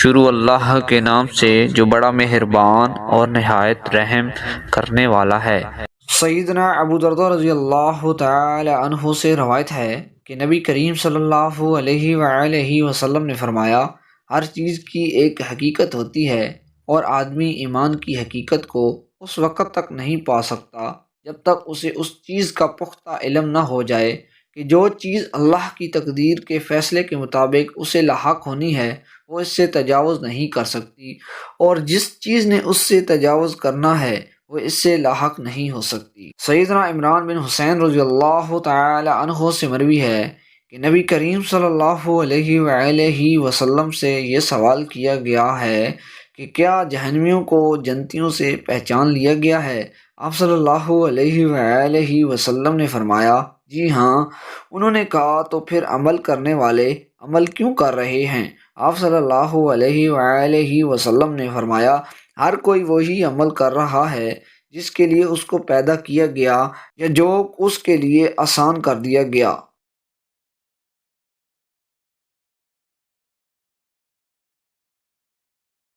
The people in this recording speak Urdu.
شروع اللہ کے نام سے جو بڑا مہربان اور نہایت رحم کرنے والا ہے۔ سیدنا ابو درداء رضی اللہ تعالی عنہ سے روایت ہے کہ نبی کریم صلی اللہ علیہ وآلہ وسلم نے فرمایا، ہر چیز کی ایک حقیقت ہوتی ہے اور آدمی ایمان کی حقیقت کو اس وقت تک نہیں پا سکتا جب تک اسے اس چیز کا پختہ علم نہ ہو جائے کہ جو چیز اللہ کی تقدیر کے فیصلے کے مطابق اسے لاحق ہونی ہے وہ اس سے تجاوز نہیں کر سکتی، اور جس چیز نے اس سے تجاوز کرنا ہے وہ اس سے لاحق نہیں ہو سکتی۔ سیدنا عمران بن حسین رضی اللہ تعالی عنہ سے مروی ہے کہ نبی کریم صلی اللہ علیہ وآلہ وسلم سے یہ سوال کیا گیا ہے کہ کیا جہنمیوں کو جنتیوں سے پہچان لیا گیا ہے؟ آپ صلی اللہ علیہ وآلہ وسلم نے فرمایا، جی ہاں۔ انہوں نے کہا، تو پھر عمل کرنے والے عمل کیوں کر رہے ہیں؟ آپ صلی اللہ علیہ وآلہ وسلم نے فرمایا، ہر کوئی وہی عمل کر رہا ہے جس کے لیے اس کو پیدا کیا گیا یا جو اس کے لیے آسان کر دیا گیا۔